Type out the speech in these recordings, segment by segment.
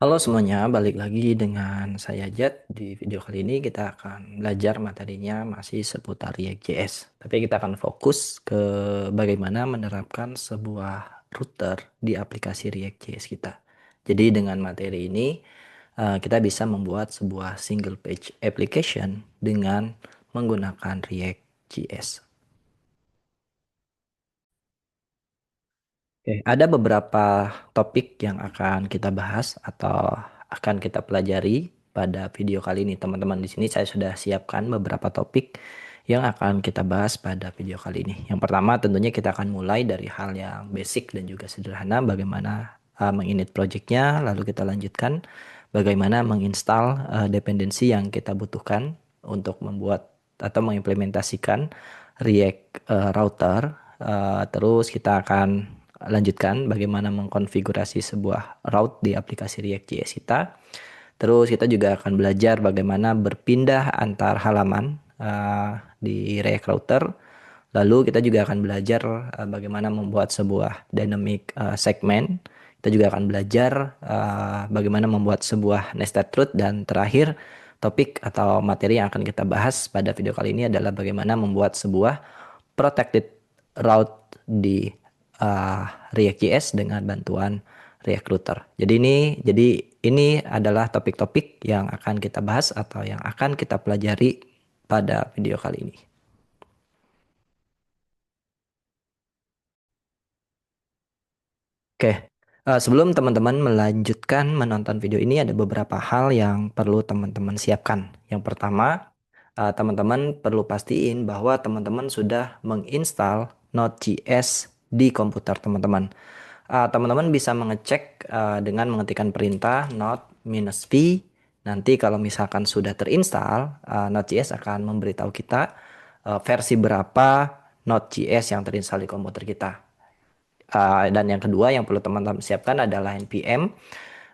Halo semuanya, balik lagi dengan saya Jet. Di video kali ini kita akan belajar materinya masih seputar React.js. Tapi kita akan fokus ke bagaimana menerapkan sebuah router di aplikasi React.js kita. Jadi dengan materi ini kita bisa membuat sebuah single page application dengan menggunakan React.js. Oke, ada beberapa topik yang akan kita bahas atau akan kita pelajari pada video kali ini, teman-teman. Di sini saya sudah siapkan beberapa topik yang akan kita bahas pada video kali ini. Yang pertama, tentunya kita akan mulai dari hal yang basic dan juga sederhana, bagaimana menginit projectnya, lalu kita lanjutkan bagaimana menginstal dependensi yang kita butuhkan untuk membuat atau mengimplementasikan React router. Terus kita akan lanjutkan bagaimana mengkonfigurasi sebuah route di aplikasi React.js kita. Terus kita juga akan belajar bagaimana berpindah antar halaman di React Router. Lalu kita juga akan belajar bagaimana membuat sebuah dynamic segment. Kita juga akan belajar bagaimana membuat sebuah nested route. Dan terakhir, topik atau materi yang akan kita bahas pada video kali ini adalah bagaimana membuat sebuah protected route di uh, React.js dengan bantuan React Router. Jadi ini adalah topik-topik yang akan kita bahas atau yang akan kita pelajari pada video kali ini. Oke, sebelum teman-teman melanjutkan menonton video ini ada beberapa hal yang perlu teman-teman siapkan. Yang pertama, teman-teman perlu pastiin bahwa teman-teman sudah menginstal Node.js di komputer teman-teman. Teman-teman bisa mengecek dengan mengetikkan perintah node-v. Nanti kalau misalkan sudah terinstall, Node.js akan memberitahu kita versi berapa Node.js yang terinstall di komputer kita. Dan yang kedua yang perlu teman-teman siapkan adalah npm.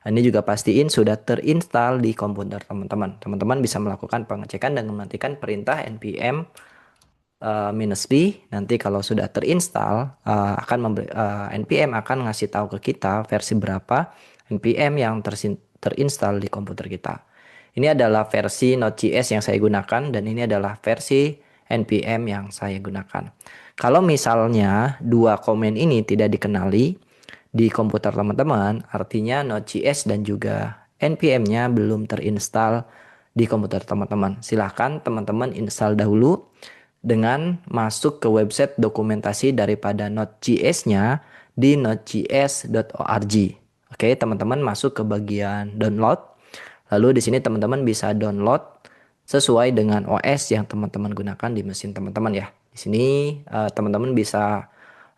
Ini juga pastiin sudah terinstall di komputer teman-teman. Teman-teman bisa melakukan pengecekan dan mematikan perintah npm -v. Nanti kalau sudah terinstall npm akan ngasih tahu ke kita versi berapa npm yang terinstall di komputer kita. Ini adalah versi Node.js yang saya gunakan dan ini adalah versi npm yang saya gunakan. Kalau misalnya dua komen ini tidak dikenali di komputer teman-teman, artinya Node.js dan juga npm-nya belum terinstall di komputer teman-teman. Silahkan teman-teman install dahulu dengan masuk ke website dokumentasi daripada Node.js-nya di nodejs.org. Oke, teman-teman masuk ke bagian download. Lalu di sini teman-teman bisa download sesuai dengan OS yang teman-teman gunakan di mesin teman-teman ya. Di sini teman-teman bisa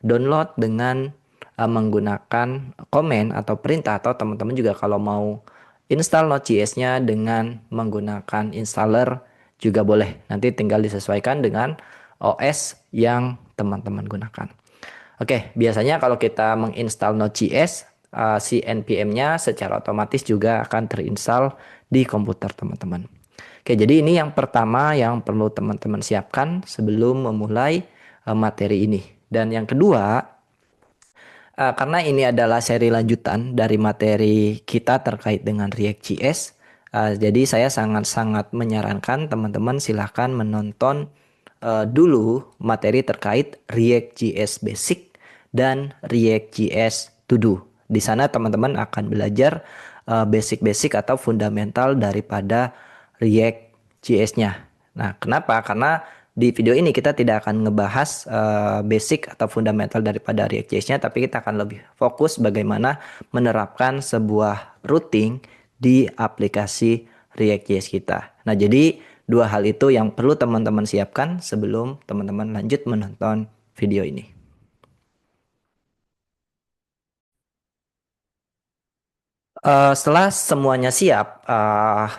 download dengan menggunakan komen atau perintah, atau teman-teman juga kalau mau install Node.js-nya dengan menggunakan installer juga boleh. Nanti tinggal disesuaikan dengan OS yang teman-teman gunakan. Oke, biasanya kalau kita menginstal Node.js, si npm-nya secara otomatis juga akan terinstall di komputer teman-teman. Oke, jadi ini yang pertama yang perlu teman-teman siapkan sebelum memulai materi ini. Dan yang kedua, karena ini adalah seri lanjutan dari materi kita terkait dengan React.js, jadi saya sangat-sangat menyarankan teman-teman silahkan menonton dulu materi terkait React.js Basic dan React.js To Do. Di sana teman-teman akan belajar basic-basic atau fundamental daripada React.js-nya. Nah, kenapa? Karena di video ini kita tidak akan ngebahas basic atau fundamental daripada React.js-nya, tapi kita akan lebih fokus bagaimana menerapkan sebuah routing di aplikasi React.js kita. Nah, jadi dua hal itu yang perlu teman-teman siapkan sebelum teman-teman lanjut menonton video ini. Setelah semuanya siap,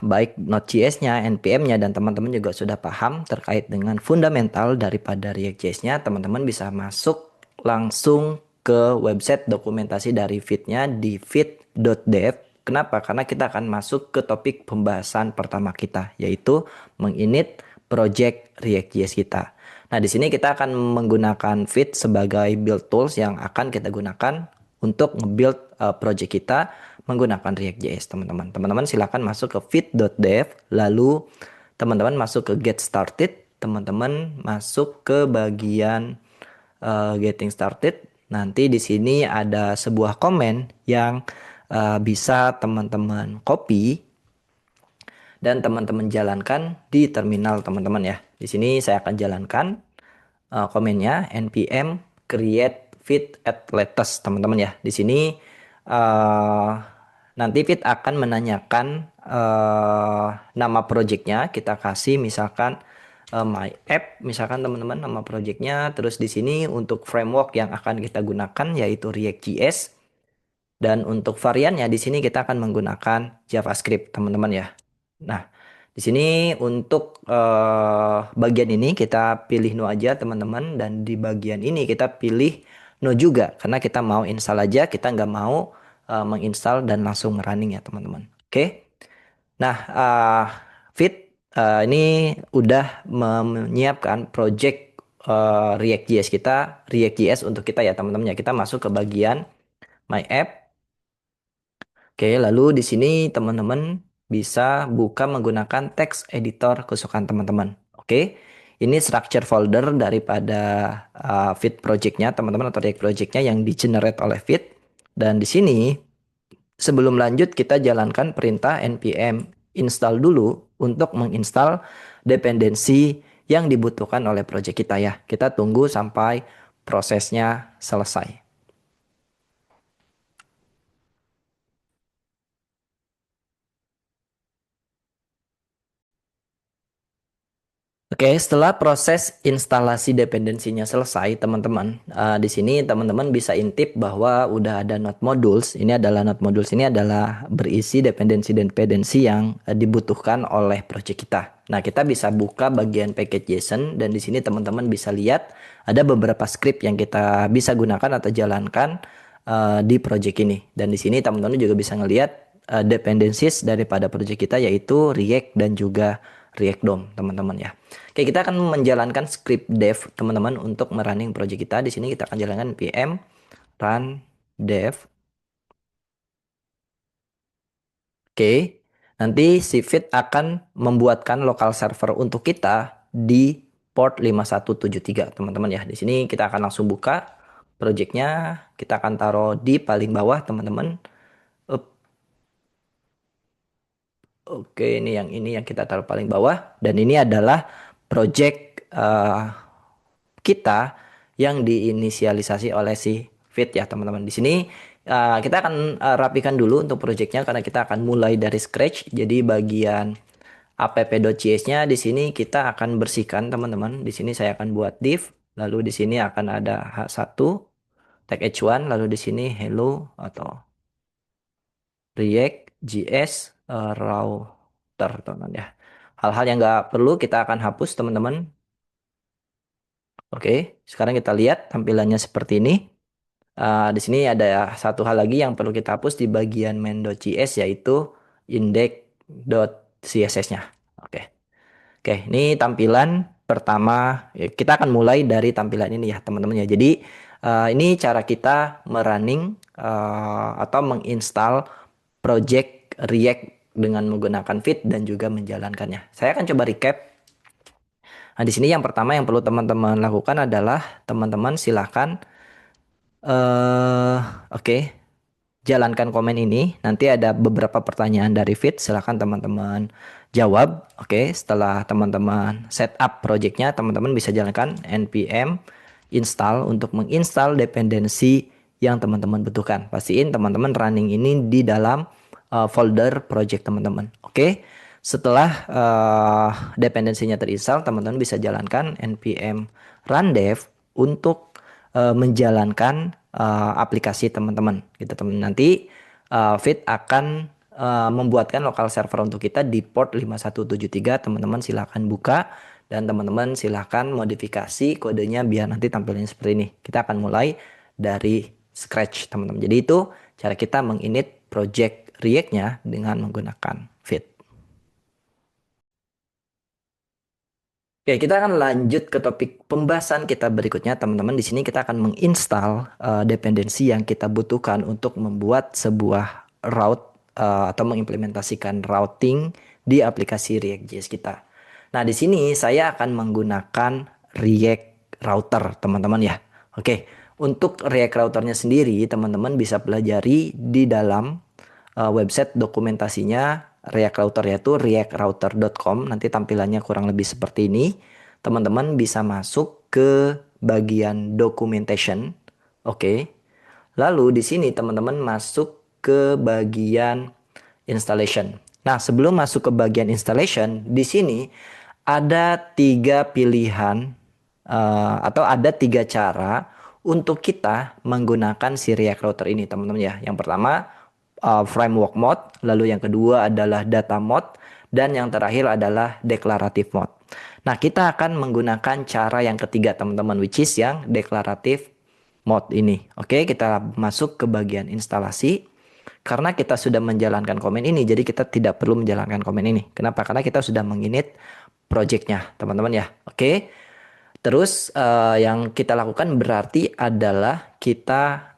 baik Node.js-nya, npm-nya, dan teman-teman juga sudah paham terkait dengan fundamental daripada React.js-nya, teman-teman bisa masuk langsung ke website dokumentasi dari feed-nya di feed.dev. Kenapa? Karena kita akan masuk ke topik pembahasan pertama kita, yaitu menginit project React.js kita. Nah, di sini kita akan menggunakan feed sebagai build tools yang akan kita gunakan untuk nge-build project kita menggunakan React.js, teman-teman. Teman-teman silakan masuk ke fit.dev, lalu teman-teman masuk ke get started, teman-teman masuk ke bagian getting started. Nanti di sini ada sebuah komen yang bisa teman-teman copy dan teman-teman jalankan di terminal teman-teman ya. Di sini saya akan jalankan komennya npm create feed at latest teman-teman ya. Di sini uh, nanti feed akan menanyakan nama projectnya. Kita kasih misalkan my app misalkan teman-teman nama projectnya. Terus di sini untuk framework yang akan kita gunakan yaitu React.js. Dan untuk variannya di sini kita akan menggunakan JavaScript, teman-teman ya. Nah, di sini untuk bagian ini kita pilih no aja, teman-teman. Dan di bagian ini kita pilih no juga. Karena kita mau install aja, kita nggak mau menginstal dan langsung running ya, teman-teman. Oke. Nah, Fit ini udah menyiapkan project React.js kita, React.js untuk kita ya, teman-teman ya. Kita masuk ke bagian My App. Oke, lalu di sini teman-teman bisa buka menggunakan text editor kesukaan teman-teman. Oke, ini structure folder daripada Fit projectnya teman-teman atau React projectnya yang di-generate oleh Fit. Dan di sini sebelum lanjut kita jalankan perintah npm install dulu untuk menginstal dependensi yang dibutuhkan oleh project kita ya. Kita tunggu sampai prosesnya selesai. Oke, setelah proses instalasi dependensinya selesai, teman-teman, di sini teman-teman bisa intip bahwa udah ada node modules. Ini adalah node modules ini adalah berisi dependensi-dependensi yang dibutuhkan oleh project kita. Nah, kita bisa buka bagian package JSON dan di sini teman-teman bisa lihat ada beberapa script yang kita bisa gunakan atau jalankan di project ini. Dan di sini teman-teman juga bisa ngelihat dependencies daripada project kita yaitu React dan juga React DOM, teman-teman ya. Oke, kita akan menjalankan script dev teman-teman untuk merunning project kita. Di sini kita akan jalankan npm run dev. Oke, nanti si Fit akan membuatkan local server untuk kita di port 5173 teman-teman ya. Di sini kita akan langsung buka projectnya. Kita akan taruh di paling bawah teman-teman. Oke, ini yang kita taruh paling bawah dan ini adalah project kita yang diinisialisasi oleh si Fit ya teman-teman. Di sini kita akan rapikan dulu untuk projectnya karena kita akan mulai dari scratch. Jadi bagian app.js-nya di sini kita akan bersihkan teman-teman. Di sini saya akan buat div, lalu di sini akan ada h1 tag h1, lalu di sini hello atau React JS router teman-teman ya. Hal-hal yang nggak perlu kita akan hapus teman-teman. Oke, sekarang kita lihat tampilannya seperti ini. Di sini ada satu hal lagi yang perlu kita hapus di bagian main.js yaitu index.css-nya. Oke. Oke, ini tampilan pertama. Ya, kita akan mulai dari tampilan ini ya, teman-teman ya. Jadi ini cara kita merunning atau menginstal project React dengan menggunakan Fit dan juga menjalankannya. Saya akan coba recap. Nah, di sini yang pertama yang perlu teman-teman lakukan adalah teman-teman silakan oke, jalankan komen ini. Nanti ada beberapa pertanyaan dari Fit. Silahkan teman-teman jawab. Oke, setelah teman-teman setup projectnya, teman-teman bisa jalankan npm install untuk menginstal dependensi yang teman-teman butuhkan. Pastiin teman-teman running ini di dalam folder project teman-teman. Oke, setelah dependensinya terinstall, teman-teman bisa jalankan npm run dev untuk menjalankan aplikasi teman-teman gitu teman. Nanti Fit akan membuatkan lokal server untuk kita di port 5173. Teman-teman silahkan buka dan teman-teman silahkan modifikasi kodenya biar nanti tampilnya seperti ini. Kita akan mulai dari scratch teman-teman. Jadi itu cara kita menginit project React-nya dengan menggunakan Fit. Oke, kita akan lanjut ke topik pembahasan kita berikutnya, teman-teman. Di sini kita akan menginstal dependensi yang kita butuhkan untuk membuat sebuah route atau mengimplementasikan routing di aplikasi React.js kita. Nah, di sini saya akan menggunakan React Router, teman-teman ya. Oke, untuk React Routernya sendiri, teman-teman bisa pelajari di dalam website dokumentasinya React Router, yaitu reactrouter.com. Nanti tampilannya kurang lebih seperti ini. Teman-teman bisa masuk ke bagian documentation. Oke. Lalu di sini teman-teman masuk ke bagian installation. Nah, sebelum masuk ke bagian installation, di sini ada tiga pilihan atau ada tiga cara untuk kita menggunakan si React Router ini, teman-teman ya. Yang pertama framework mode, lalu yang kedua adalah data mode, dan yang terakhir adalah declarative mode. Nah, kita akan menggunakan cara yang ketiga, teman-teman, which is yang declarative mode ini. Oke, kita masuk ke bagian instalasi. Karena kita sudah menjalankan komen ini, jadi kita tidak perlu menjalankan komen ini. Kenapa? Karena kita sudah menginit projectnya, teman-teman ya. Oke. Terus yang kita lakukan berarti adalah kita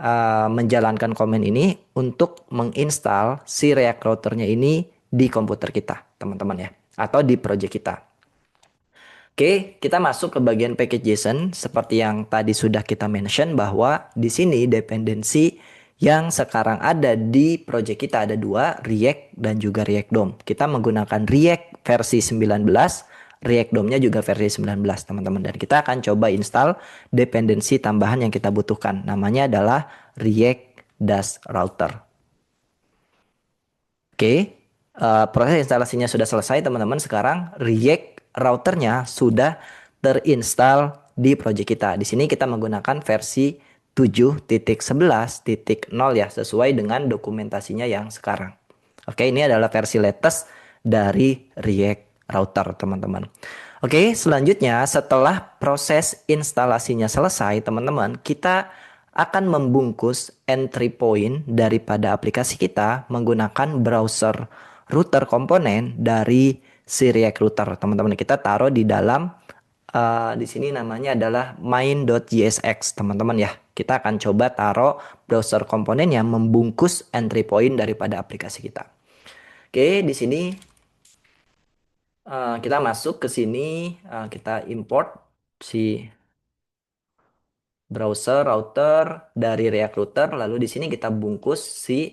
menjalankan komen ini untuk menginstal si React Routernya ini di komputer kita, teman-teman ya. Atau di project kita. Oke, kita masuk ke bagian package JSON seperti yang tadi sudah kita mention bahwa di sini dependensi yang sekarang ada di project kita ada dua, React dan juga React DOM. Kita menggunakan React versi 19, React DOM-nya juga versi 19, teman-teman. Dan kita akan coba install dependensi tambahan yang kita butuhkan. Namanya adalah React-Router. Oke, proses instalasinya sudah selesai, teman-teman. Sekarang React routernya sudah terinstall di project kita. Di sini kita menggunakan versi 7.11.0 ya, sesuai dengan dokumentasinya yang sekarang. Oke, ini adalah versi latest dari React Router, teman-teman. Oke, selanjutnya setelah proses instalasinya selesai, teman-teman, kita akan membungkus entry point daripada aplikasi kita menggunakan browser router komponen dari si React Router, teman-teman. Kita taruh di dalam di sini namanya adalah main.jsx, teman-teman ya. Kita akan coba taruh browser komponen yang membungkus entry point daripada aplikasi kita. Oke, di sini kita masuk ke sini, kita import si browser router dari React Router, lalu di sini kita bungkus si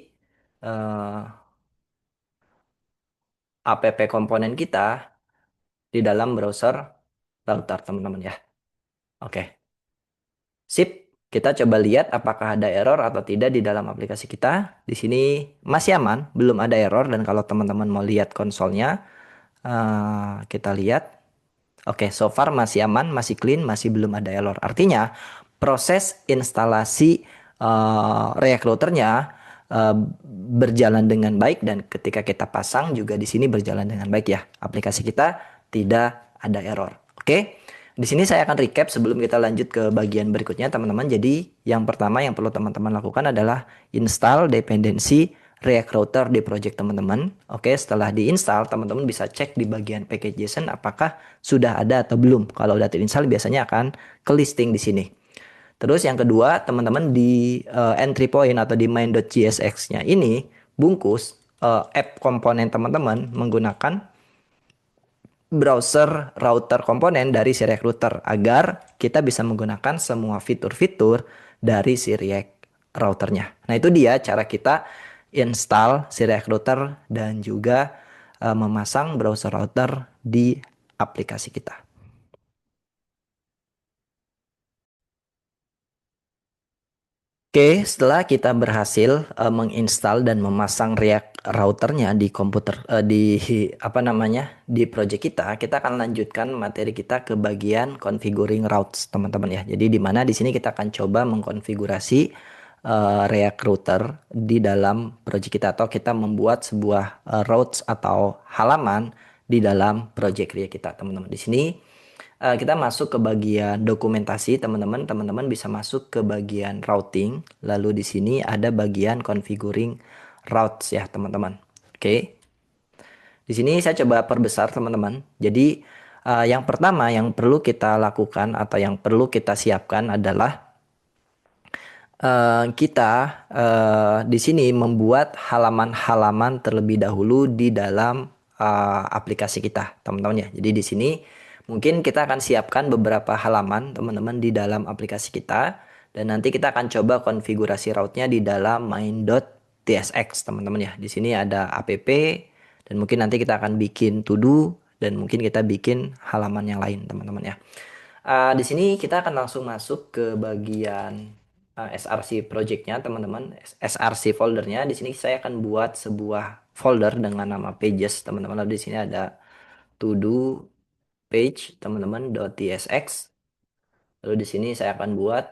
app komponen kita di dalam browser router, teman-teman ya. Oke. Sip. Kita coba lihat apakah ada error atau tidak di dalam aplikasi kita. Di sini masih aman, belum ada error. Dan kalau teman-teman mau lihat konsolnya, kita lihat. Oke, so far masih aman, masih clean, masih belum ada error. Artinya proses instalasi React Routernya berjalan dengan baik, dan ketika kita pasang juga di sini berjalan dengan baik ya. Aplikasi kita tidak ada error. Oke. Di sini saya akan recap sebelum kita lanjut ke bagian berikutnya, teman-teman. Jadi yang pertama yang perlu teman-teman lakukan adalah install dependensi React Router di project teman-teman. Oke, setelah diinstal, teman-teman bisa cek di bagian package JSON apakah sudah ada atau belum. Kalau udah terinstall biasanya akan ke listing di sini. Terus yang kedua, teman-teman di entry point atau di main.jsx-nya ini bungkus app komponen teman-teman menggunakan browser router komponen dari si React Router agar kita bisa menggunakan semua fitur-fitur dari si React routernya. Nah, itu dia cara kita install si React Router dan juga memasang browser router di aplikasi kita. Oke, setelah kita berhasil menginstal dan memasang React routernya di komputer di apa namanya di project kita, kita akan lanjutkan materi kita ke bagian configuring routes, teman-teman ya. Jadi di mana di sini kita akan coba mengkonfigurasi React router di dalam project kita, atau kita membuat sebuah routes atau halaman di dalam project React kita, teman-teman. Di sini kita masuk ke bagian dokumentasi, teman-teman. Teman-teman bisa masuk ke bagian routing. Lalu di sini ada bagian configuring routes ya, teman-teman. Oke. Di sini saya coba perbesar, teman-teman. Jadi yang pertama yang perlu kita lakukan atau yang perlu kita siapkan adalah kita di sini membuat halaman-halaman terlebih dahulu di dalam aplikasi kita, teman-teman ya. Jadi di sini mungkin kita akan siapkan beberapa halaman, teman-teman, di dalam aplikasi kita, dan nanti kita akan coba konfigurasi route-nya di dalam main.tsx, teman-teman ya. Di sini ada app, dan mungkin nanti kita akan bikin to do, dan mungkin kita bikin halaman yang lain, teman-teman ya. Di sini kita akan langsung masuk ke bagian SRC project-nya, teman-teman. SRC foldernya. Di sini saya akan buat sebuah folder dengan nama pages, teman-teman. Lalu di sini ada to do page, teman-teman, .tsx. Lalu di sini saya akan buat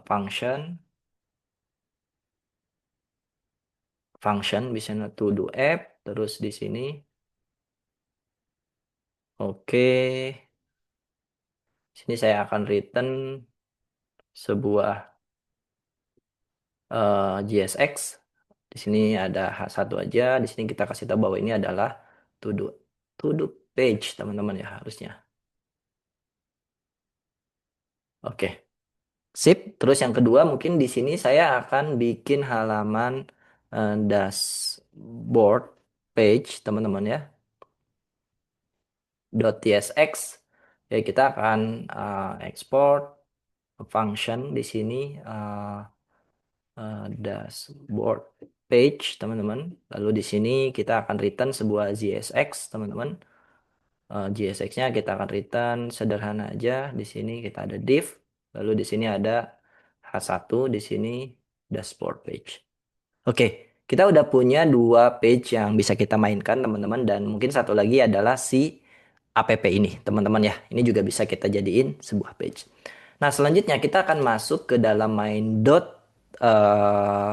function bisa to do app. Terus di sini, oke. Sini saya akan return sebuah JSX. Di sini ada satu aja. Di sini kita kasih tahu bahwa ini adalah to do to do page, teman-teman ya, harusnya. Oke, sip. Terus yang kedua mungkin di sini saya akan bikin halaman dashboard page, teman-teman ya. .tsx. Ya, kita akan export function di sini dashboard page, teman-teman. Lalu di sini kita akan return sebuah JSX, teman-teman. JSX-nya kita akan return sederhana aja. Di sini kita ada div, lalu di sini ada H1, di sini dashboard page. Oke, kita udah punya dua page yang bisa kita mainkan, teman-teman, dan mungkin satu lagi adalah si app ini, teman-teman ya. Ini juga bisa kita jadiin sebuah page. Nah, selanjutnya kita akan masuk ke dalam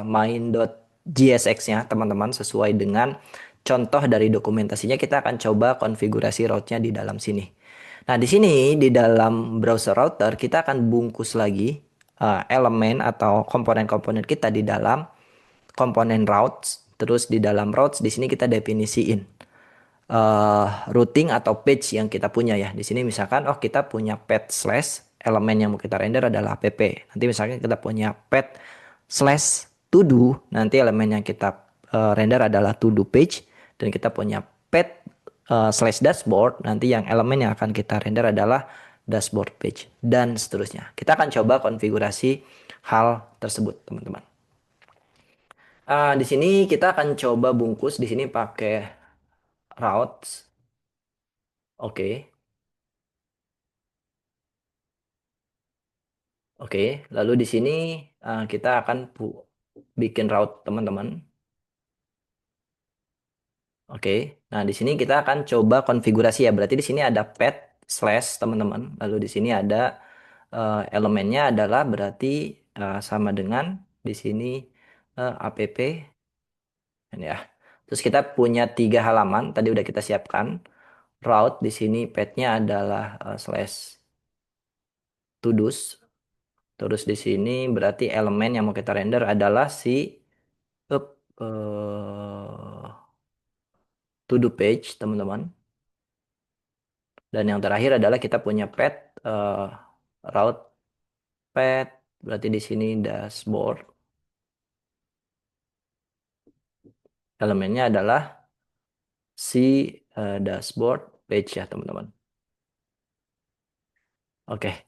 main.jsx-nya, teman-teman, sesuai dengan contoh dari dokumentasinya. Kita akan coba konfigurasi route-nya di dalam sini. Nah, di sini di dalam browser router kita akan bungkus lagi elemen atau komponen-komponen kita di dalam komponen routes. Terus di dalam routes di sini kita definisiin routing atau page yang kita punya ya. Di sini misalkan kita punya path slash elemen yang mau kita render adalah app. Nanti misalkan kita punya path slash to do, nanti elemen yang kita render adalah to do page, dan kita punya path slash dashboard, nanti yang elemen yang akan kita render adalah dashboard page, dan seterusnya. Kita akan coba konfigurasi hal tersebut, teman-teman. Di sini kita akan coba bungkus di sini pakai routes. Oke. Oke, lalu di sini kita akan bikin route, teman-teman. Oke, nah di sini kita akan coba konfigurasi ya. Berarti di sini ada path slash, teman-teman. Lalu di sini ada elemennya adalah berarti sama dengan di sini app ya. Terus kita punya 3 halaman. Tadi udah kita siapkan. Route di sini path-nya adalah slash to do's. Terus di sini berarti elemen yang mau kita render adalah si up, to do page, teman-teman. Dan yang terakhir adalah kita punya path route path, berarti di sini dashboard. Elemennya adalah si dashboard page ya, teman-teman. Oke.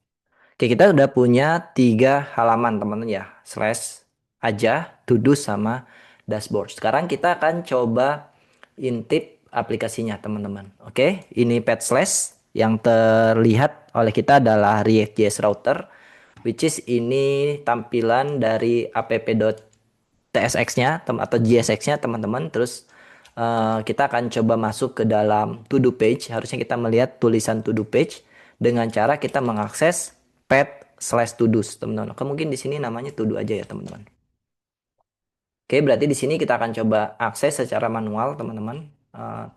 Oke, kita udah punya 3 halaman, teman-teman ya. Slash aja, to do sama dashboard. Sekarang kita akan coba intip aplikasinya, teman-teman. Oke, ini path slash yang terlihat oleh kita adalah React.js router, which is ini tampilan dari app.tsx-nya atau JSX-nya, teman-teman. Terus kita akan coba masuk ke dalam to do page. Harusnya kita melihat tulisan to do page dengan cara kita mengakses path slash to do's, teman-teman. Oke, mungkin di sini namanya to do aja ya, teman-teman. Oke, berarti di sini kita akan coba akses secara manual, teman-teman.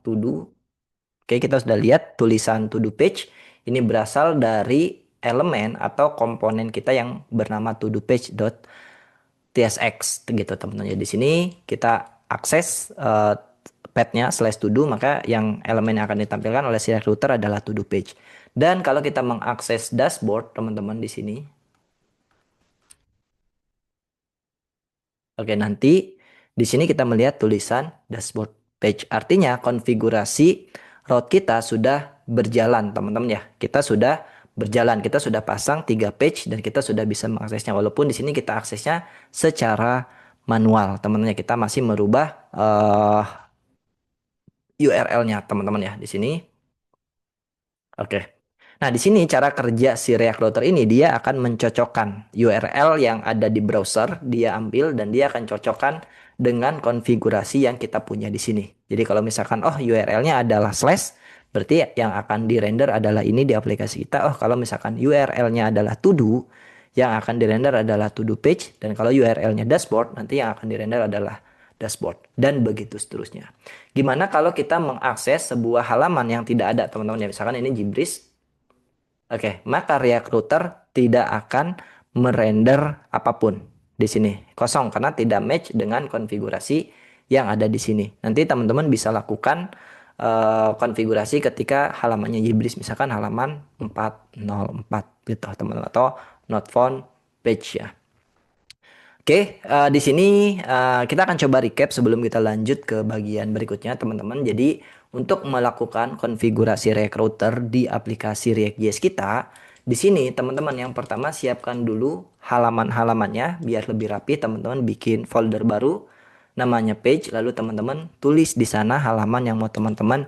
To do. Oke, kita sudah lihat tulisan to do page. Ini berasal dari elemen atau komponen kita yang bernama to do page.tsx gitu, teman-teman. Di sini kita akses path-nya slash to do, maka yang elemen yang akan ditampilkan oleh si router adalah to do page. Dan kalau kita mengakses dashboard, teman-teman, di sini Oke, nanti di sini kita melihat tulisan dashboard page. Artinya konfigurasi route kita sudah berjalan, teman-teman ya. Kita sudah berjalan, kita sudah pasang 3 page dan kita sudah bisa mengaksesnya. Walaupun di sini kita aksesnya secara manual, teman-teman ya. Kita masih merubah URL-nya, teman-teman ya. Di sini. Oke. Nah, di sini cara kerja si React Router ini dia akan mencocokkan URL yang ada di browser, dia ambil dan dia akan cocokkan dengan konfigurasi yang kita punya di sini. Jadi kalau misalkan oh URL-nya adalah slash, berarti yang akan di-render adalah ini di aplikasi kita. Oh, kalau misalkan URL-nya adalah to do, yang akan di-render adalah to do page dan kalau URL-nya dashboard, nanti yang akan di-render adalah dashboard dan begitu seterusnya. Gimana kalau kita mengakses sebuah halaman yang tidak ada, teman-teman ya. Misalkan ini Gibris. Oke, maka React Router tidak akan merender apapun di sini. Kosong karena tidak match dengan konfigurasi yang ada di sini. Nanti teman-teman bisa lakukan konfigurasi ketika halamannya Gibris. Misalkan halaman 404 gitu, teman-teman. Atau not found page ya. Oke, di sini kita akan coba recap sebelum kita lanjut ke bagian berikutnya, teman-teman. Jadi, untuk melakukan konfigurasi React Router di aplikasi React.js kita, di sini teman-teman yang pertama siapkan dulu halaman-halamannya biar lebih rapi. Teman-teman bikin folder baru, namanya page, lalu teman-teman tulis di sana halaman yang mau teman-teman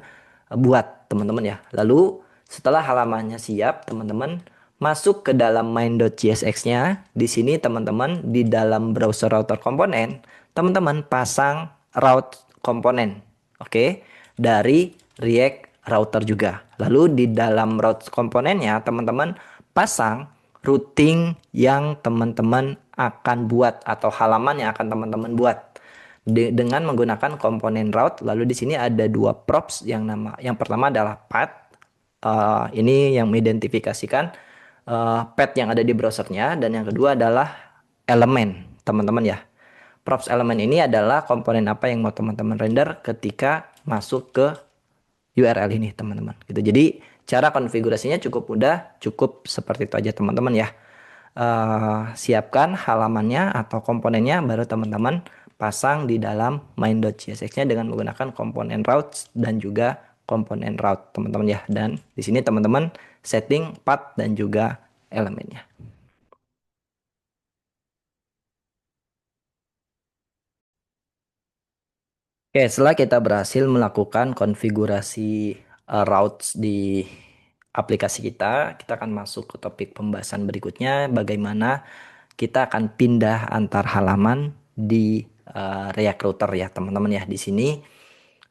buat, teman-teman ya. Lalu setelah halamannya siap, teman-teman masuk ke dalam main.csx-nya. Di sini teman-teman di dalam browser router komponen, teman-teman pasang route komponen. Oke, dari React router juga. Lalu di dalam route komponennya teman-teman pasang routing yang teman-teman akan buat atau halaman yang akan teman-teman buat dengan menggunakan komponen route. Lalu di sini ada dua props yang pertama adalah path. Ini yang mengidentifikasikan path yang ada di browsernya dan yang kedua adalah elemen, teman-teman ya. Props elemen ini adalah komponen apa yang mau teman-teman render ketika masuk ke URL ini, teman-teman. Gitu. Jadi cara konfigurasinya cukup mudah, cukup seperti itu aja, teman-teman ya. Siapkan halamannya atau komponennya, baru teman-teman pasang di dalam main.csx-nya dengan menggunakan komponen routes dan juga komponen route, teman-teman ya. Dan di sini teman-teman setting path dan juga elemennya. Oke, setelah kita berhasil melakukan konfigurasi routes di aplikasi kita, kita akan masuk ke topik pembahasan berikutnya, bagaimana kita akan pindah antar halaman di React Router ya, teman-teman ya. Di sini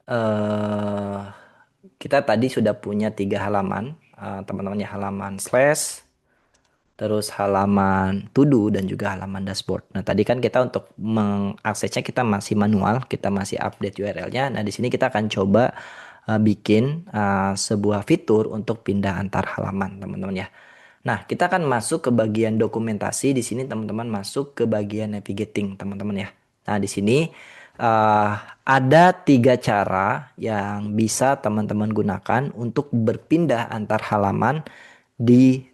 eh, kita tadi sudah punya 3 halaman, teman-teman ya, halaman slash, terus halaman to do dan juga halaman dashboard. Nah, tadi kan kita untuk mengaksesnya kita masih manual, kita masih update URL-nya. Nah, di sini kita akan coba bikin sebuah fitur untuk pindah antar halaman, teman-teman ya. Nah, kita akan masuk ke bagian dokumentasi. Di sini teman-teman masuk ke bagian navigating, teman-teman ya. Nah, di sini uh, ada 3 cara yang bisa teman-teman gunakan untuk berpindah antar halaman di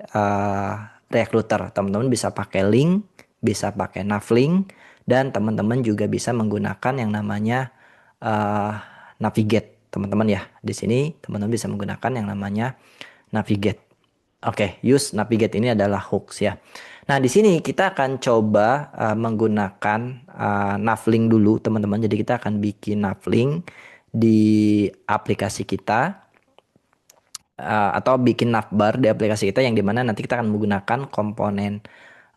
React Router. Teman-teman bisa pakai link, bisa pakai navlink, dan teman-teman juga bisa menggunakan yang namanya uh, navigate, teman-teman ya. Di sini teman-teman bisa menggunakan yang namanya navigate. Oke, use navigate ini adalah hooks ya. Nah, di sini kita akan coba menggunakan navlink dulu, teman-teman. Jadi kita akan bikin navlink di aplikasi kita atau bikin navbar di aplikasi kita yang dimana nanti kita akan menggunakan komponen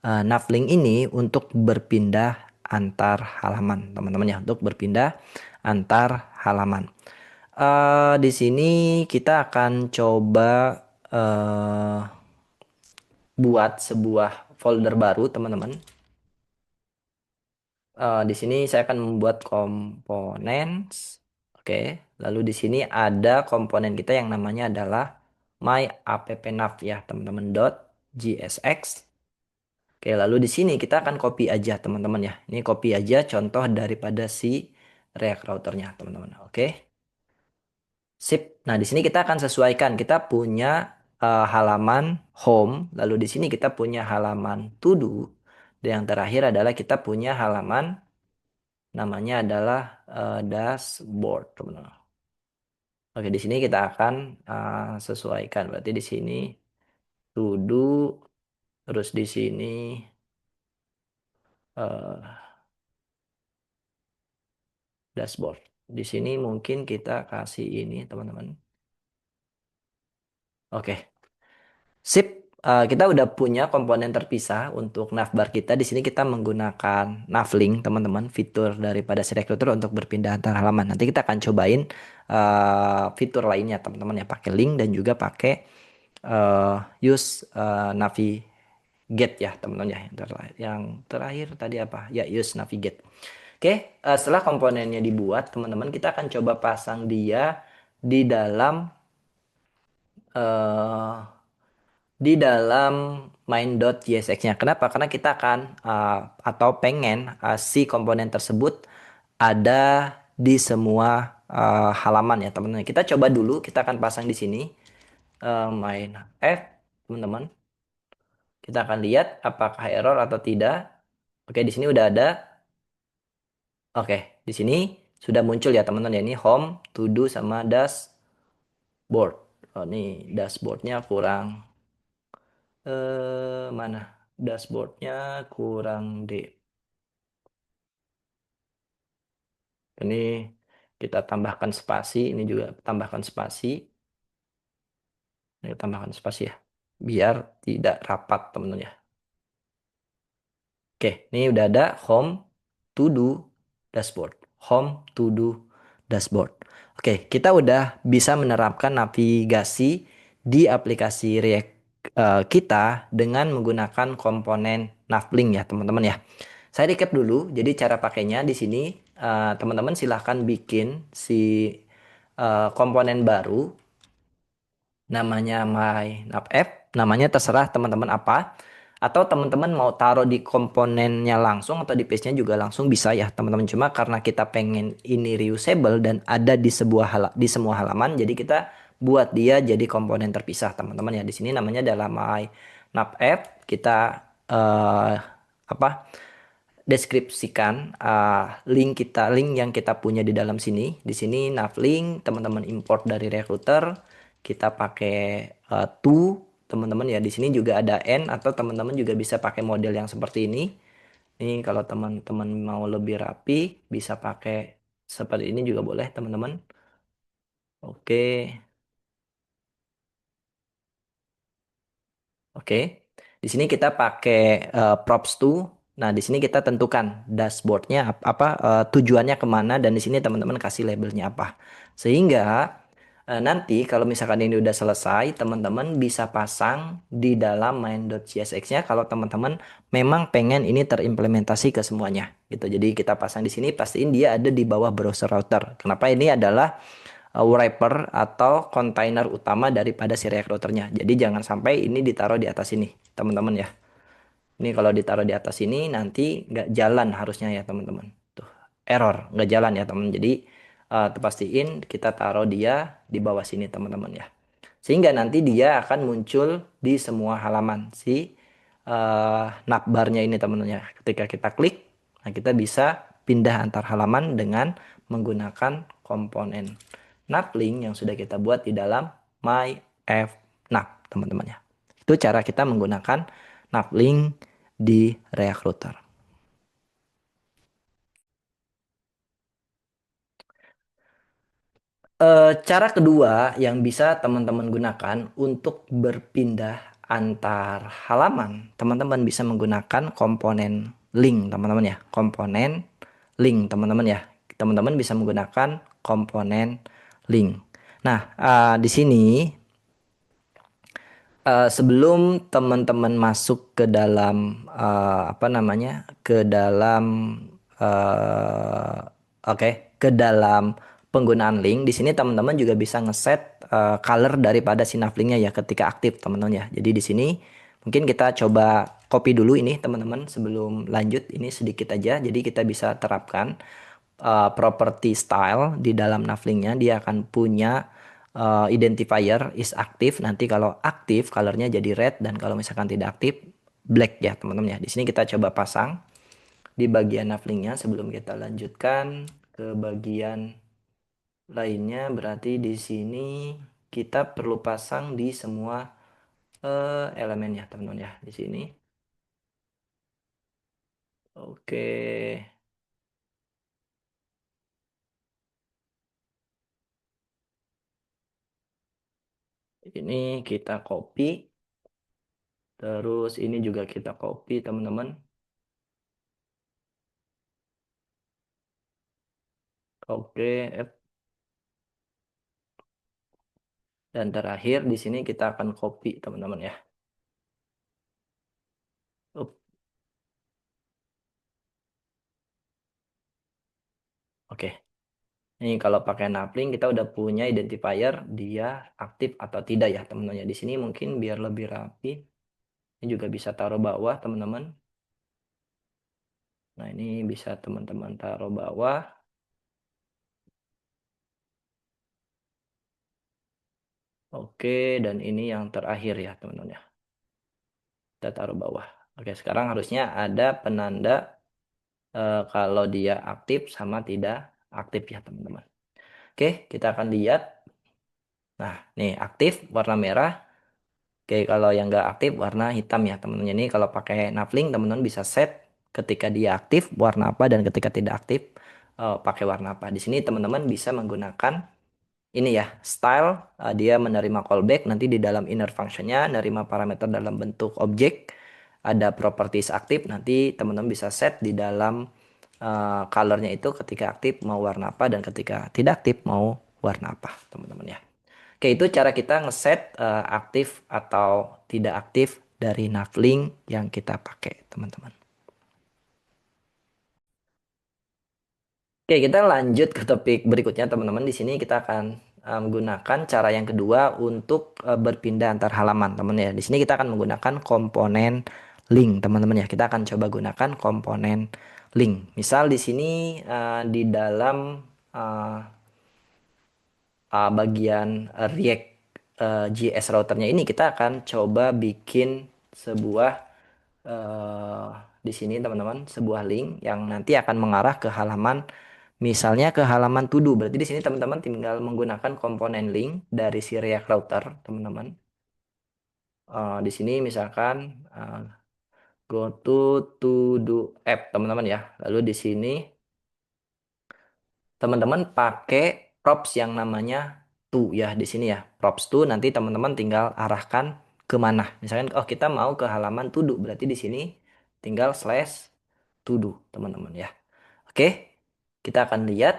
navlink ini untuk berpindah antar halaman, teman-teman ya, untuk berpindah antar halaman. Di sini kita akan coba buat sebuah folder baru, teman-teman. Di sini saya akan membuat komponen. Oke, lalu di sini ada komponen kita yang namanya adalah my appNav ya, teman-teman, .jsx. Oke, lalu di sini kita akan copy aja, teman-teman ya. Ini copy aja contoh daripada si React routernya, teman-teman. Oke. Sip. Nah, di sini kita akan sesuaikan. Kita punya halaman home, lalu di sini kita punya halaman to do, dan yang terakhir adalah kita punya halaman namanya adalah dashboard, teman-teman. Oke, di sini kita akan sesuaikan. Berarti di sini to do, terus di sini eh, dashboard. Di sini mungkin kita kasih ini, teman-teman. Oke, sip. Kita udah punya komponen terpisah untuk navbar kita. Di sini kita menggunakan navlink, teman-teman, fitur daripada si Recruiter untuk berpindah antar halaman. Nanti kita akan cobain fitur lainnya, teman-teman, ya, pakai link dan juga pakai use navigate, ya, teman-teman, ya. Yang terakhir tadi apa? Ya, use navigate. Oke, setelah komponennya dibuat, teman-teman, kita akan coba pasang dia di dalam eh, main.jsx-nya. Kenapa? Karena kita akan atau pengen si komponen tersebut ada di semua halaman, ya, teman-teman. Kita coba dulu, kita akan pasang di sini main f, teman-teman. Kita akan lihat apakah error atau tidak. Oke, di sini udah ada. Oke, di sini sudah muncul, ya, teman-teman, ya. Ini home, to do, sama dashboard. Oh, ini dashboardnya kurang mana? Dashboardnya kurang D. Ini kita tambahkan spasi, ini juga tambahkan spasi. Ini tambahkan spasi, ya. Biar tidak rapat, teman-teman, ya. Oke, ini udah ada home, to do, dashboard. Home, to do, dashboard. Oke, kita udah bisa menerapkan navigasi di aplikasi React kita dengan menggunakan komponen Navlink, ya, teman-teman, ya. Saya recap dulu. Jadi cara pakainya di sini teman-teman silahkan bikin si komponen baru namanya MyNavF, namanya terserah teman-teman apa, atau teman-teman mau taruh di komponennya langsung atau di page-nya juga langsung bisa, ya, teman-teman. Cuma karena kita pengen ini reusable dan ada di di semua halaman, jadi kita buat dia jadi komponen terpisah, teman-teman, ya. Di sini namanya adalah MyNavF. Kita apa deskripsikan link yang kita punya di dalam sini. Di sini navlink, teman-teman import dari Recruiter. Kita pakai to, teman-teman, ya. Di sini juga ada n, atau teman-teman juga bisa pakai model yang seperti ini. Ini kalau teman-teman mau lebih rapi bisa pakai seperti ini juga boleh, teman-teman. Oke. Oke, di sini kita pakai props to. Nah, di sini kita tentukan dashboardnya apa, tujuannya kemana, dan di sini teman-teman kasih labelnya apa. Sehingga nanti kalau misalkan ini udah selesai, teman-teman bisa pasang di dalam main.csx-nya kalau teman-teman memang pengen ini terimplementasi ke semuanya, gitu. Jadi kita pasang di sini, pastiin dia ada di bawah browser router. Kenapa? Ini adalah wrapper atau kontainer utama daripada si React routernya. Jadi jangan sampai ini ditaruh di atas ini, teman-teman, ya. Ini kalau ditaruh di atas ini nanti nggak jalan harusnya, ya, teman-teman. Tuh, error, nggak jalan, ya, teman. Jadi pastiin kita taruh dia di bawah sini, teman-teman, ya. Sehingga nanti dia akan muncul di semua halaman si navbarnya ini, teman-teman, ya. Ketika kita klik, nah, kita bisa pindah antar halaman dengan menggunakan komponen navlink yang sudah kita buat di dalam myfnav, teman-teman, ya. Itu cara kita menggunakan navlink di React Router. Cara kedua yang bisa teman-teman gunakan untuk berpindah antar halaman, teman-teman bisa menggunakan komponen link, teman-teman, ya. Komponen link, teman-teman, ya. Teman-teman bisa menggunakan komponen link. Nah, di sini sebelum teman-teman masuk ke dalam apa namanya, ke dalam eh, ke dalam penggunaan link, di sini teman-teman juga bisa ngeset color daripada si navlinknya, ya, ketika aktif, teman-teman, ya. Jadi di sini mungkin kita coba copy dulu ini, teman-teman, sebelum lanjut. Ini sedikit aja, jadi kita bisa terapkan property style di dalam navlinknya. Dia akan punya identifier is aktif. Nanti kalau aktif colornya jadi red, dan kalau misalkan tidak aktif black, ya, teman-teman, ya. Di sini kita coba pasang di bagian navlingnya sebelum kita lanjutkan ke bagian lainnya. Berarti di sini kita perlu pasang di semua elemen ya teman-teman ya di sini. Oke, ini kita copy, terus ini juga kita copy teman-teman. Oke, dan terakhir di sini kita akan copy teman-teman ya. Up. Oke, ini kalau pakai napling kita udah punya identifier dia aktif atau tidak ya teman-teman ya. Di sini mungkin biar lebih rapi, ini juga bisa taruh bawah teman-teman. Nah ini bisa teman-teman taruh bawah. Oke, dan ini yang terakhir ya teman-teman ya. Kita taruh bawah. Oke, sekarang harusnya ada penanda kalau dia aktif sama tidak aktif ya teman-teman. Oke, kita akan lihat. Nah, nih aktif warna merah. Oke, kalau yang nggak aktif warna hitam ya teman-teman. Ini kalau pakai Navlink teman-teman bisa set ketika dia aktif warna apa dan ketika tidak aktif pakai warna apa. Di sini teman-teman bisa menggunakan ini ya, style dia menerima callback nanti di dalam inner functionnya, menerima parameter dalam bentuk objek, ada properties aktif, nanti teman-teman bisa set di dalam colornya itu ketika aktif mau warna apa dan ketika tidak aktif mau warna apa teman-teman ya. Oke, itu cara kita ngeset aktif atau tidak aktif dari Navlink yang kita pakai teman-teman. Oke, kita lanjut ke topik berikutnya teman-teman. Di sini kita akan menggunakan cara yang kedua untuk berpindah antar halaman, teman ya. Di sini kita akan menggunakan komponen link, teman-teman ya. Kita akan coba gunakan komponen link. Misal di sini di dalam uh, bagian React JS routernya ini kita akan coba bikin sebuah eh, di sini teman-teman sebuah link yang nanti akan mengarah ke halaman, misalnya ke halaman to do. Berarti di sini teman-teman tinggal menggunakan komponen link dari si React router teman-teman. Di sini misalkan go to do app teman-teman ya. Lalu di sini teman-teman pakai props yang namanya to ya di sini ya. Props to nanti teman-teman tinggal arahkan ke mana. Misalkan oh kita mau ke halaman to do, berarti di sini tinggal slash to do teman-teman ya. Oke, kita akan lihat.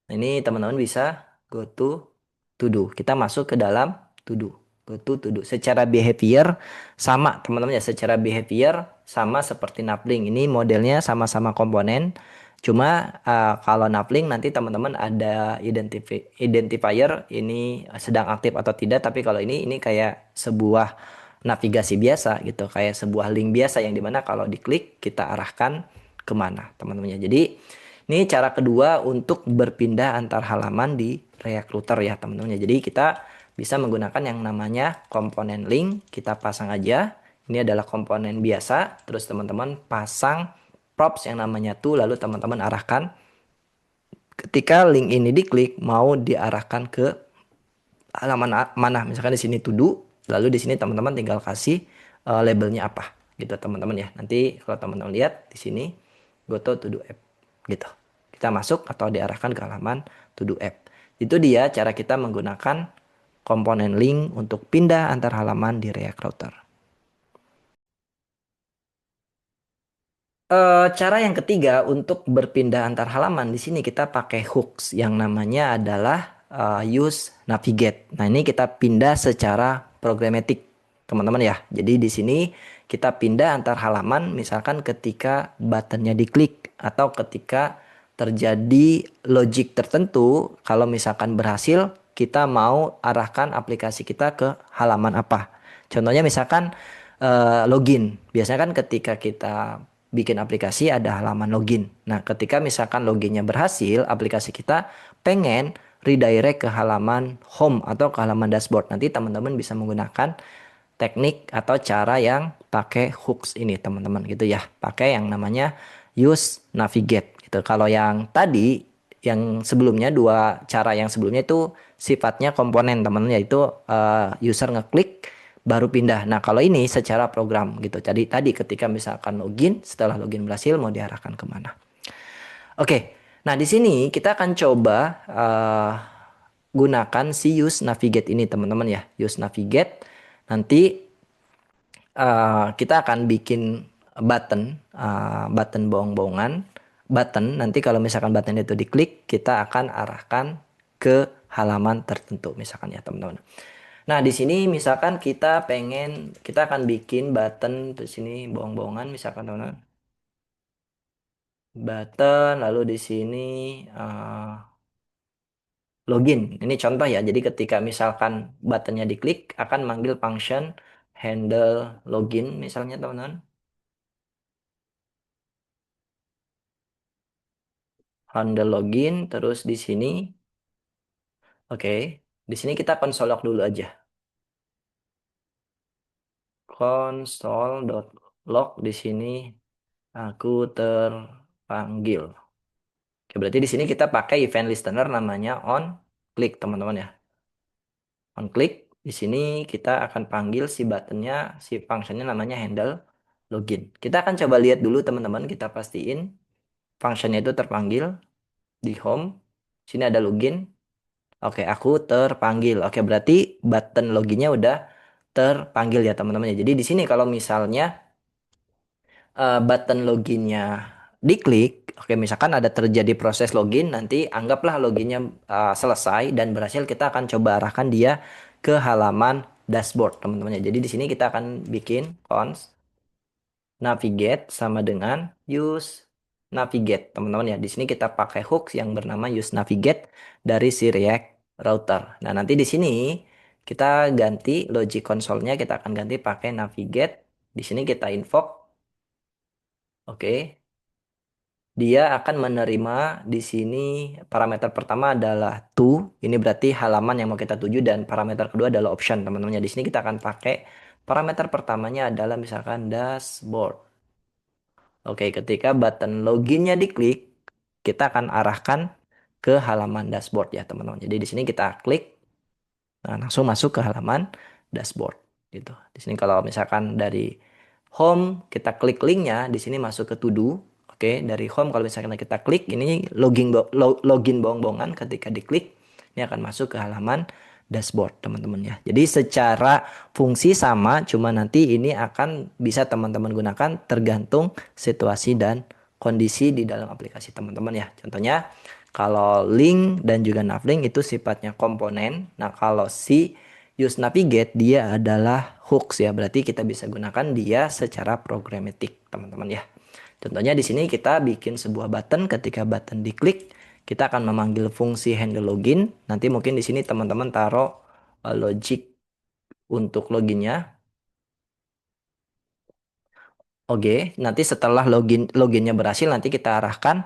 Ini teman-teman bisa go to do. Kita masuk ke dalam to do. Go to do. Secara behavior sama teman-teman ya. Secara behavior sama seperti Napling. Ini modelnya sama-sama komponen. Cuma kalau Napling nanti teman-teman ada identifier ini sedang aktif atau tidak. Tapi kalau ini kayak sebuah navigasi biasa gitu. Kayak sebuah link biasa yang dimana kalau diklik kita arahkan kemana teman-teman ya. Jadi ini cara kedua untuk berpindah antar halaman di React Router ya teman-teman. Jadi kita bisa menggunakan yang namanya komponen link. Kita pasang aja. Ini adalah komponen biasa. Terus teman-teman pasang props yang namanya to. Lalu teman-teman arahkan. Ketika link ini diklik mau diarahkan ke halaman mana. Misalkan di sini to do. Lalu di sini teman-teman tinggal kasih labelnya apa. Gitu teman-teman ya. Nanti kalau teman-teman lihat di sini go to do app gitu. Kita masuk atau diarahkan ke halaman to do app. Itu dia cara kita menggunakan komponen link untuk pindah antar halaman di React Router. Cara yang ketiga untuk berpindah antar halaman di sini kita pakai hooks yang namanya adalah use navigate. Nah, ini kita pindah secara programatik, teman-teman ya. Jadi di sini kita pindah antar halaman misalkan ketika buttonnya diklik atau ketika terjadi logic tertentu, kalau misalkan berhasil kita mau arahkan aplikasi kita ke halaman apa. Contohnya misalkan login. Biasanya kan ketika kita bikin aplikasi ada halaman login. Nah, ketika misalkan loginnya berhasil, aplikasi kita pengen redirect ke halaman home atau ke halaman dashboard. Nanti teman-teman bisa menggunakan teknik atau cara yang pakai hooks ini, teman-teman gitu ya. Pakai yang namanya use navigate gitu. Kalau yang tadi, yang sebelumnya, dua cara yang sebelumnya itu sifatnya komponen teman, yaitu user ngeklik baru pindah. Nah, kalau ini secara program gitu. Jadi tadi ketika misalkan login, setelah login berhasil mau diarahkan kemana. Oke, nah di sini kita akan coba gunakan si use navigate ini teman-teman ya. Use navigate. Nanti kita akan bikin button bohong-bohongan. Button, nanti kalau misalkan button itu diklik, kita akan arahkan ke halaman tertentu misalkan ya teman-teman. Nah, di sini misalkan kita akan bikin button di sini bohong-bohongan misalkan teman-teman. Button, lalu di sini login. Ini contoh ya. Jadi ketika misalkan buttonnya diklik, akan manggil function handle login misalnya teman-teman. Handle login, terus di sini, oke. Di sini kita konsol log dulu aja. Console.log di sini aku terpanggil. Oke, berarti di sini kita pakai event listener namanya on click teman-teman ya. On click di sini kita akan panggil si buttonnya, si functionnya namanya handle login. Kita akan coba lihat dulu teman-teman, kita pastiin functionnya itu terpanggil di home. Sini ada login. Oke, aku terpanggil. Oke, berarti button loginnya udah terpanggil ya teman-teman ya. Jadi di sini kalau misalnya button loginnya diklik, oke misalkan ada terjadi proses login, nanti anggaplah loginnya selesai dan berhasil, kita akan coba arahkan dia ke halaman dashboard teman-teman ya. Jadi di sini kita akan bikin cons navigate sama dengan use navigate teman-teman ya. Di sini kita pakai hooks yang bernama use navigate dari si React router. Nah, nanti di sini kita ganti logic console-nya, kita akan ganti pakai navigate. Di sini kita invoke. Oke. Dia akan menerima di sini parameter pertama adalah to. Ini berarti halaman yang mau kita tuju, dan parameter kedua adalah option teman-teman ya. Di sini kita akan pakai parameter pertamanya adalah misalkan dashboard. Oke, ketika button loginnya diklik, kita akan arahkan ke halaman dashboard ya teman-teman. Jadi di sini kita klik, nah, langsung masuk ke halaman dashboard gitu. Di sini kalau misalkan dari home kita klik linknya, di sini masuk ke to do. Oke, dari home kalau misalkan kita klik ini login bohong-bohongan, ketika diklik ini akan masuk ke halaman dashboard teman-teman ya. Jadi secara fungsi sama, cuma nanti ini akan bisa teman-teman gunakan tergantung situasi dan kondisi di dalam aplikasi teman-teman ya. Contohnya kalau link dan juga navlink itu sifatnya komponen. Nah, kalau si use navigate dia adalah hooks ya. Berarti kita bisa gunakan dia secara programmatic teman-teman ya. Contohnya di sini kita bikin sebuah button, ketika button diklik kita akan memanggil fungsi handle login. Nanti mungkin di sini teman-teman taruh logic untuk loginnya. Oke, nanti setelah loginnya berhasil, nanti kita arahkan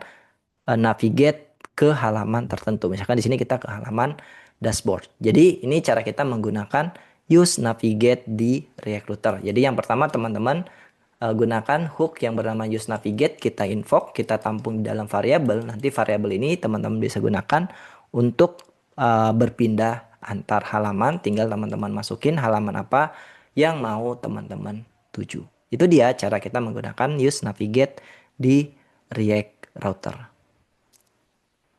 navigate ke halaman tertentu. Misalkan di sini kita ke halaman dashboard. Jadi ini cara kita menggunakan use navigate di React Router. Jadi yang pertama teman-teman gunakan hook yang bernama use navigate, kita invoke, kita tampung di dalam variabel. Nanti variabel ini teman-teman bisa gunakan untuk berpindah antar halaman. Tinggal teman-teman masukin halaman apa yang mau teman-teman tuju. Itu dia cara kita menggunakan use navigate di React Router.